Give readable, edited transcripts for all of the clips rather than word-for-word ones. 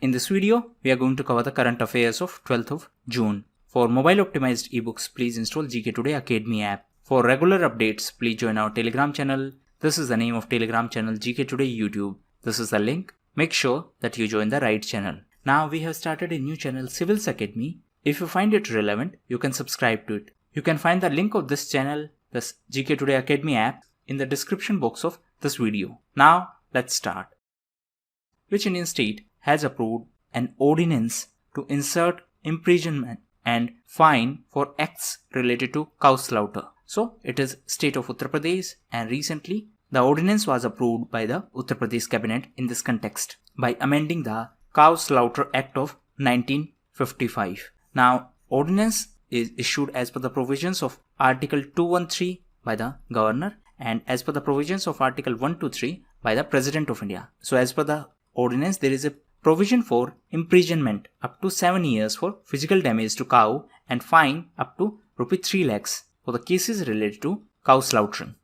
In this video, we are going to cover the current affairs of 12th of June. For mobile optimized ebooks, please install GK Today Academy app. For regular updates, please join our Telegram channel. This is the name of Telegram channel GK Today YouTube. This is the link. Make sure that you join the right channel. Now we have started a new channel, Civils Academy. If you find it relevant, you can subscribe to it. You can find the link of this channel, this GK Today Academy app, in the description box of this video. Now let's start. Which Indian state has approved an ordinance to insert imprisonment and fine for acts related to cow slaughter? So it is state of Uttar Pradesh, and recently the ordinance was approved by the Uttar Pradesh cabinet in this context by amending the Cow Slaughter Act of 1955. Now ordinance is issued as per the provisions of Article 213 by the governor and as per the provisions of Article 123 by the President of India. So as per the ordinance, there is a provision for imprisonment up to 7 years for physical damage to cow and fine up to Rs 3 lakhs for the cases related to cow slaughtering.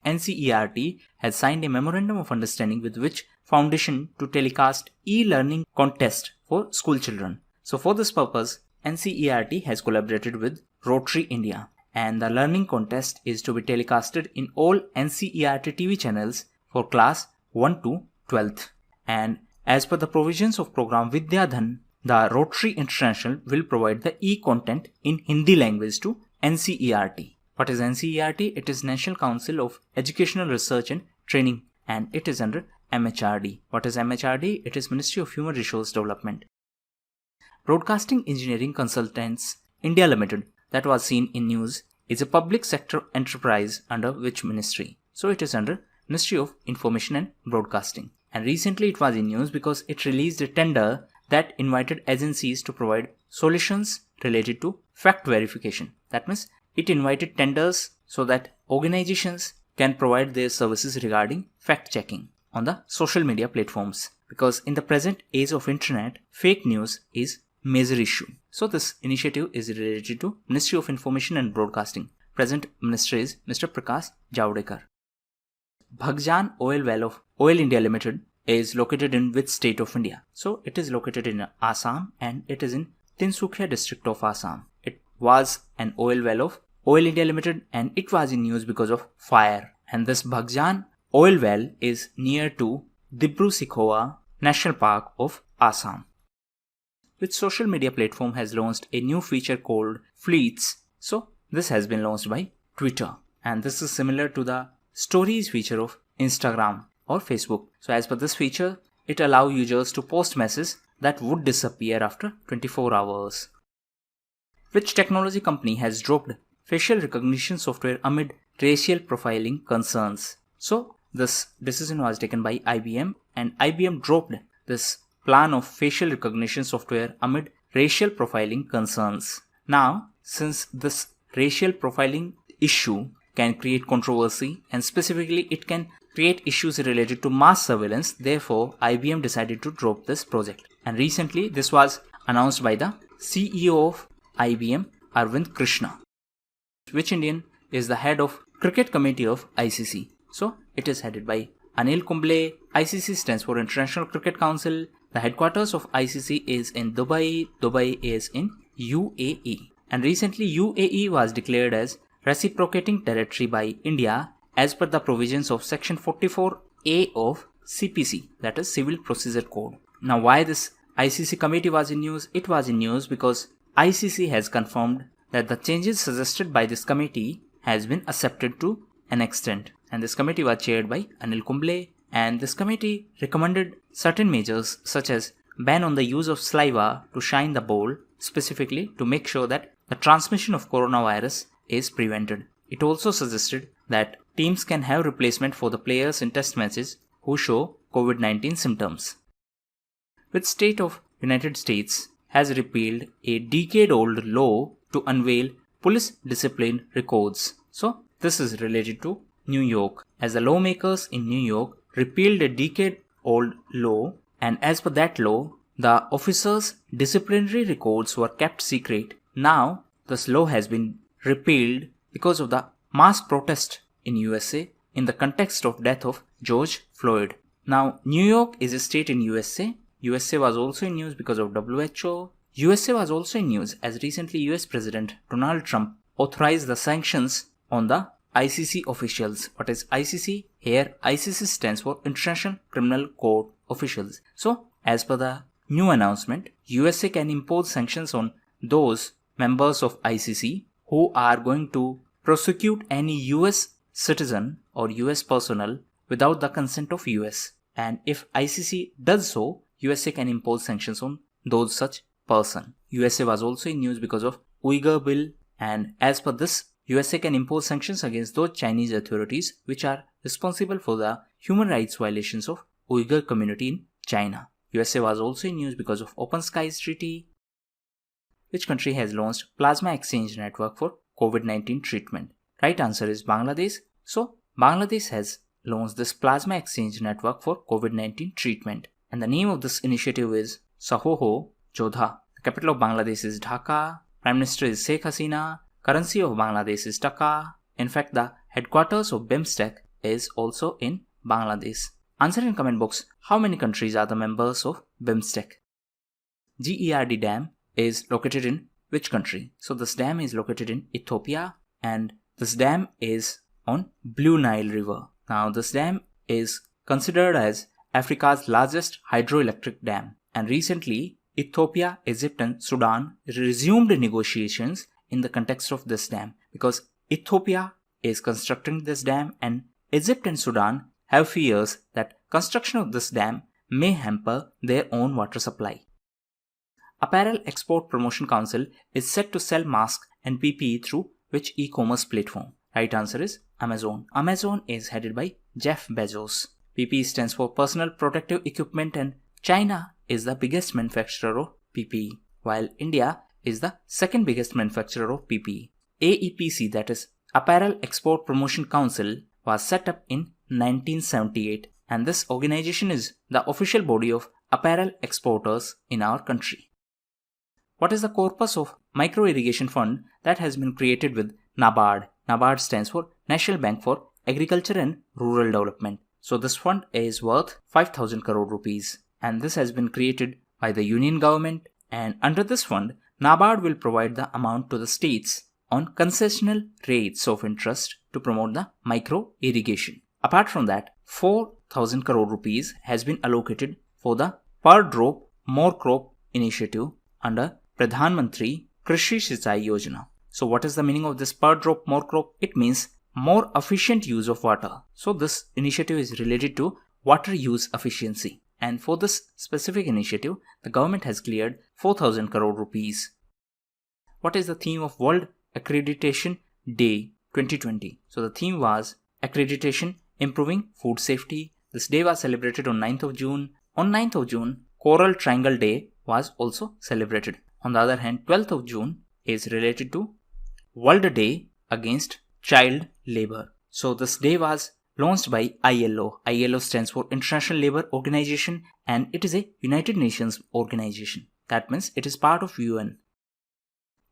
NCERT has signed a memorandum of understanding with which foundation to telecast e-learning contest for school children. So for this purpose, NCERT has collaborated with Rotary India, and the learning contest is to be telecasted in all NCERT TV channels for class 1 to 12th. And as per the provisions of program Vidyadhan, the Rotary International will provide the e-content in Hindi language to NCERT. What is NCERT? It is National Council of Educational Research and Training, and it is under MHRD. What is MHRD? It is Ministry of Human Resource Development. Broadcasting Engineering Consultants India Limited, that was seen in news, is a public sector enterprise under which ministry? So it is under Ministry of Information and Broadcasting. And recently it was in news because it released a tender that invited agencies to provide solutions related to fact verification. That means it invited tenders so that organizations can provide their services regarding fact checking on the social media platforms. Because in the present age of internet, fake news is major issue. So this initiative is related to Ministry of Information and Broadcasting. Present minister is Mr. Prakash Javadekar. Bhagjan Oil Well of Oil India Limited is located in which state of India? So it is located in Assam, and it is in Tinsukia district of Assam. It was an oil well of Oil India Limited, and it was in news because of fire. And this Bhagjan oil well is near to Dibru-Sakhova National Park of Assam. Which social media platform has launched a new feature called Fleets? So this has been launched by Twitter, and this is similar to the Stories feature of Instagram or Facebook. So as per this feature, it allows users to post messages that would disappear after 24 hours. Which technology company has dropped facial recognition software amid racial profiling concerns? So this decision was taken by IBM, and IBM dropped this plan of facial recognition software amid racial profiling concerns. Now, since this racial profiling issue can create controversy, and specifically it can create issues related to mass surveillance, therefore IBM decided to drop this project. And recently this was announced by the CEO of IBM, Arvind Krishna. Which Indian is the head of Cricket Committee of ICC? So it is headed by Anil Kumble. ICC stands for International Cricket Council. The headquarters of ICC is in Dubai. Dubai is in UAE. And recently UAE was declared as reciprocating territory by India as per the provisions of Section 44A of CPC, that is Civil Procedure Code. Now why this ICC committee was in news? It was in news because ICC has confirmed that the changes suggested by this committee has been accepted to an extent. And this committee was chaired by Anil Kumble, and this committee recommended certain measures such as ban on the use of saliva to shine the ball, specifically to make sure that the transmission of coronavirus is prevented. It also suggested that teams can have replacement for the players in test matches who show COVID-19 symptoms. Which state of United States has repealed a decade-old law to unveil police discipline records? So this is related to New York, as the lawmakers in New York repealed a decade-old law, and as per that law, the officers' disciplinary records were kept secret. Now this law has been repealed because of the mass protest in USA in the context of death of George Floyd. Now, New York is a state in USA. USA was also in news because of WHO. USA was also in news as recently US President Donald Trump authorized the sanctions on the ICC officials. What is ICC? Here ICC stands for International Criminal Court officials. So as per the new announcement, USA can impose sanctions on those members of ICC who are going to prosecute any US citizen or US personnel without the consent of US. And if ICC does so, USA can impose sanctions on those such person. USA was also in news because of Uyghur Bill, and as per this, USA can impose sanctions against those Chinese authorities which are responsible for the human rights violations of Uyghur community in China. USA was also in news because of Open Skies Treaty. Which country has launched Plasma Exchange Network for COVID-19 treatment? Right answer is Bangladesh. So, Bangladesh has launched this Plasma Exchange Network for COVID-19 treatment. And the name of this initiative is Sahoho Jodha. The capital of Bangladesh is Dhaka. Prime Minister is Sheikh Hasina. Currency of Bangladesh is Taka. In fact, the headquarters of BIMSTEC is also in Bangladesh. Answer in comment box how many countries are the members of BIMSTEC. GERD Dam is located in which country? So this dam is located in Ethiopia, and this dam is on Blue Nile River. Now this dam is considered as Africa's largest hydroelectric dam, and recently Ethiopia, Egypt and Sudan resumed negotiations in the context of this dam because Ethiopia is constructing this dam and Egypt and Sudan have fears that construction of this dam may hamper their own water supply. Apparel Export Promotion Council is set to sell masks and PPE through which e-commerce platform? Right answer is Amazon. Amazon is headed by Jeff Bezos. PPE stands for Personal Protective Equipment, and China is the biggest manufacturer of PPE, while India is the second biggest manufacturer of PPE. AEPC, that is Apparel Export Promotion Council, was set up in 1978, and this organization is the official body of apparel exporters in our country. What is the corpus of Micro Irrigation Fund that has been created with NABARD? NABARD stands for National Bank for Agriculture and Rural Development. So this fund is worth 5,000 crore rupees, and this has been created by the Union government, and under this fund, NABARD will provide the amount to the states on concessional rates of interest to promote the micro irrigation. Apart from that, 4,000 crore rupees has been allocated for the Per Drop More Crop initiative under Pradhan Mantri Krishi Sinchai Yojana. So what is the meaning of this Per Drop More Crop? It means more efficient use of water. So this initiative is related to water use efficiency. And for this specific initiative, the government has cleared 4,000 crore rupees. What is the theme of World Accreditation Day 2020? So the theme was Accreditation Improving Food Safety. This day was celebrated on 9th of June. On 9th of June, Coral Triangle Day was also celebrated. On the other hand, 12th of June is related to World Day Against Child Labor. So this day was launched by ILO. ILO stands for International Labour Organization, and it is a United Nations organization. That means it is part of UN.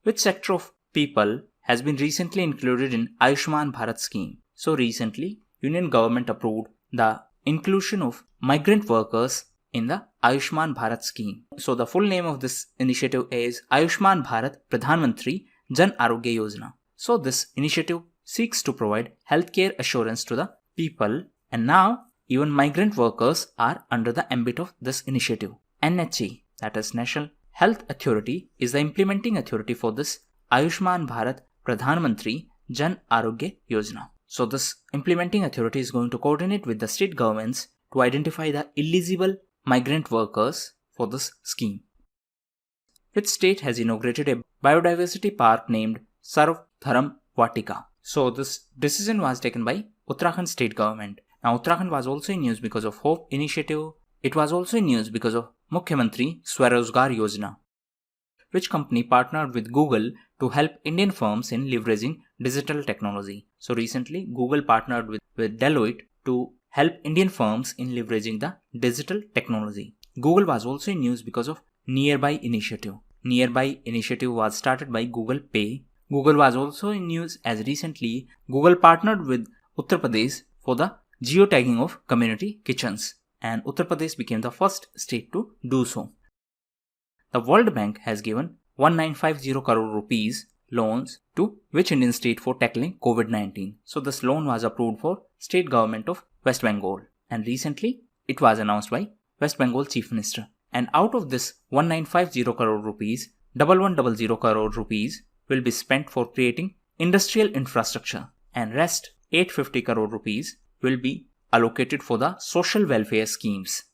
Which sector of people has been recently included in Ayushman Bharat scheme? So recently, Union government approved the inclusion of migrant workers in the Ayushman Bharat scheme. So the full name of this initiative is Ayushman Bharat Pradhan Mantri Jan Arogya Yojana. So this initiative seeks to provide healthcare assurance to the people, and now even migrant workers are under the ambit of this initiative. NHA, that is National Health Authority, is the implementing authority for this Ayushman Bharat Pradhan Mantri Jan Arogya Yojana. So this implementing authority is going to coordinate with the state governments to identify the eligible migrant workers for this scheme. Which state has inaugurated a biodiversity park named Sarv Dharam Vatika? So this decision was taken by Uttarakhand state government. Now Uttarakhand was also in news because of Hope initiative. It was also in news because of Mukhyamantri Swarozgar Yojana. Which company partnered with Google to help Indian firms in leveraging digital technology? So recently Google partnered with Deloitte to help Indian firms in leveraging the digital technology. Google was also in news because of Nearby initiative. Nearby initiative was started by Google Pay. Google was also in news as recently Google partnered with Uttar Pradesh for the geotagging of community kitchens. and Uttar Pradesh became the first state to do so. The World Bank has given 1950 crore rupees loans to which Indian state for tackling COVID-19. So this loan was approved for state government of West Bengal, and recently it was announced by West Bengal Chief Minister. And out of this 1950 crore rupees, 1100 crore rupees will be spent for creating industrial infrastructure, and rest 850 crore rupees will be allocated for the social welfare schemes.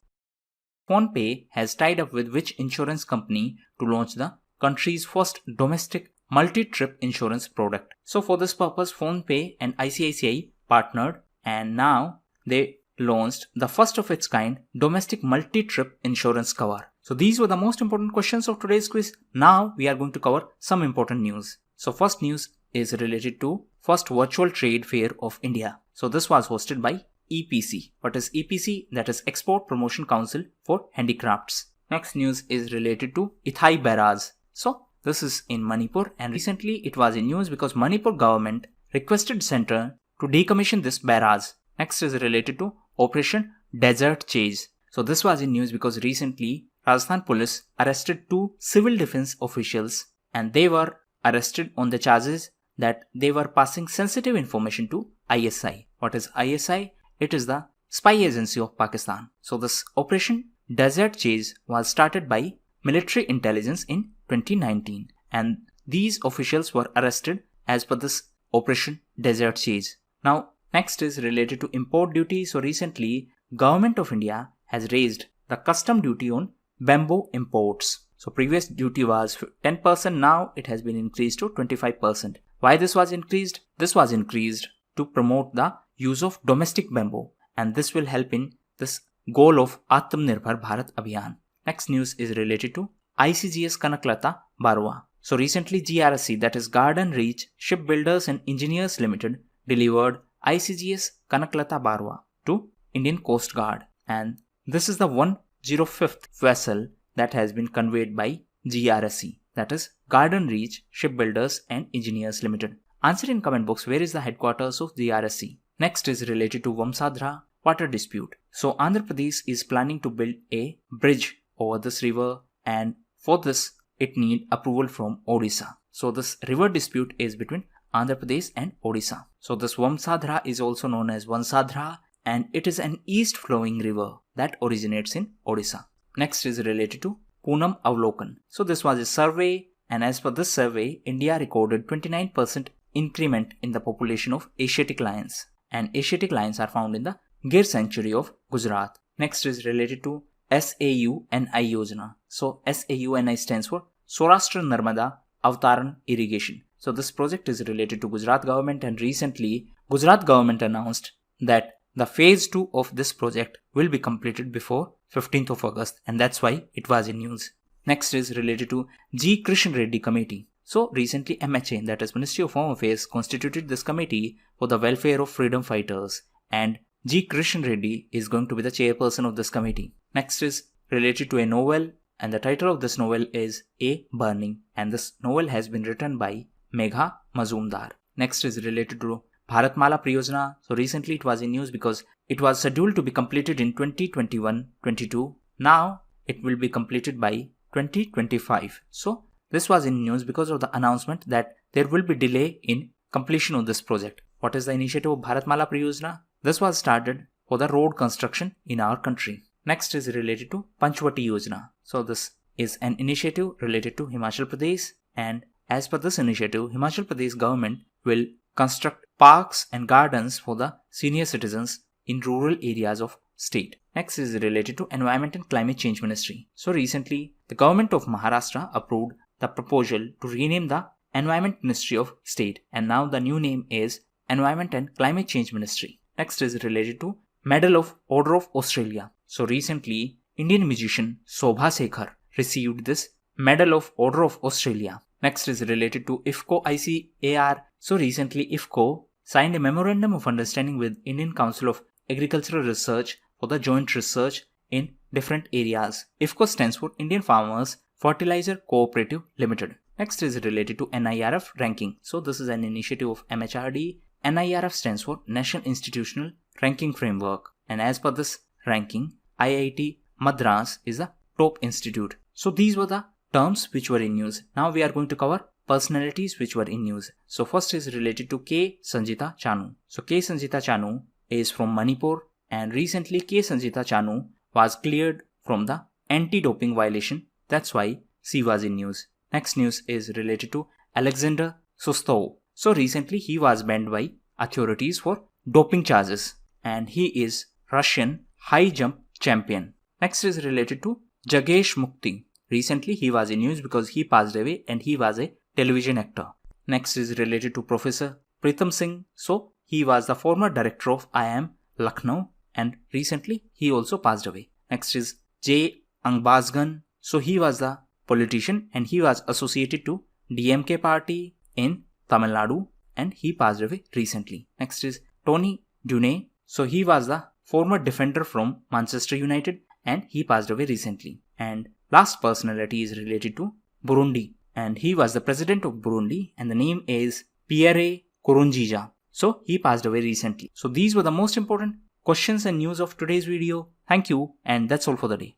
PhonePe has tied up with which insurance company to launch the country's first domestic multi-trip insurance product. So for this purpose, PhonePe and ICICI partnered, and now they launched the first of its kind domestic multi-trip insurance cover. So these were the most important questions of today's quiz. Now we are going to cover some important news. So first news is related to first virtual trade fair of India. So this was hosted by EPC. What is EPC? That is Export Promotion Council for Handicrafts. Next news is related to Ithai Barrage. So this is in Manipur, and recently it was in news because Manipur government requested center to decommission this barrage. Next is related to Operation Desert Chase. So this was in news because recently Rajasthan police arrested 2 civil defense officials, and they were arrested on the charges that they were passing sensitive information to ISI. What is ISI? It is the spy agency of Pakistan. So this Operation Desert Chase was started by military intelligence in 2019, and these officials were arrested as per this Operation Desert Chase. Now next is related to import duty. So recently Government of India has raised the custom duty on bamboo imports. So previous duty was 10%, now it has been increased to 25%. Why this was increased? This was increased to promote the use of domestic bamboo, and this will help in this goal of Atmanirbhar Bharat Abhiyan. Next news is related to ICGS Kanaklata Barwa. So recently GRSC, that is Garden Reach Shipbuilders and Engineers Limited, delivered ICGS Kanaklata Barwa to Indian Coast Guard, and this is the 105th vessel that has been conveyed by GRSC, that is Garden Reach Shipbuilders and Engineers Limited. Answer in comment box where is the headquarters of GRSC. Next is related to Vamsadhara water dispute. So Andhra Pradesh is planning to build a bridge over this river, and for this it need approval from Odisha. So this river dispute is between Andhra Pradesh and Odisha. So this Vamsadhara is also known as Vansadhara, and it is an east flowing river that originates in Odisha. Next is related to Poonam Avlokan. So this was a survey, and as per this survey, India recorded 29% increment in the population of Asiatic lions, and Asiatic lions are found in the Gir Sanctuary of Gujarat. Next is related to SAUNI Yojana. So SAUNI stands for Saurashtra Narmada Avtaran Irrigation. So this project is related to Gujarat government, and recently Gujarat government announced that the phase 2 of this project will be completed before 15th of August, and that's why it was in news. Next is related to G. Krishan Reddy Committee. So recently MHA, that is Ministry of Home Affairs, constituted this committee for the welfare of freedom fighters, and G. Krishan Reddy is going to be the chairperson of this committee. Next is related to a novel, and the title of this novel is A Burning, and this novel has been written by Megha Mazumdar. Next is related to Bharatmala Pariyojana. So recently it was in news because it was scheduled to be completed in 2021-22. Now it will be completed by 2025. So this was in news because of the announcement that there will be delay in completion of this project. What is the initiative of Bharatmala Pariyojana? This was started for the road construction in our country. Next is related to Panchvati Yojana. So this is an initiative related to Himachal Pradesh, and as per this initiative, Himachal Pradesh government will construct parks and gardens for the senior citizens in rural areas of state. Next is related to Environment and Climate Change Ministry. So recently, the government of Maharashtra approved the proposal to rename the Environment Ministry of State, and now the new name is Environment and Climate Change Ministry. Next is related to Medal of Order of Australia. So recently, Indian musician Sobha Sekhar received this Medal of Order of Australia. Next is related to IFFCO ICAR. So recently IFFCO signed a memorandum of understanding with Indian Council of Agricultural Research for the joint research in different areas. IFFCO stands for Indian Farmers Fertilizer Cooperative Limited. Next is related to NIRF ranking. So this is an initiative of MHRD. NIRF stands for National Institutional Ranking Framework, and as per this ranking, IIT Madras is the top institute. So these were the terms which were in news. Now we are going to cover personalities which were in news. So first is related to K. Sanjita Chanu. So K. Sanjita Chanu is from Manipur, and recently K. Sanjita Chanu was cleared from the anti-doping violation. That's why she was in news. Next news is related to Alexander Sustov. So recently he was banned by authorities for doping charges, and he is Russian high jump champion. Next is related to Jagesh Mukti. Recently he was in news because he passed away and he was a television actor. Next is related to Professor Pritam Singh. So he was the former director of IIM Lucknow, and recently he also passed away. Next is J. Angbazgan. So he was the politician and he was associated to DMK party in Tamil Nadu, and he passed away recently. Next is Tony Dune. So he was the former defender from Manchester United and he passed away recently. And last personality is related to Burundi, and he was the president of Burundi, and the name is Pierre Nkurunziza. So he passed away recently. So these were the most important questions and news of today's video. Thank you, and that's all for the day.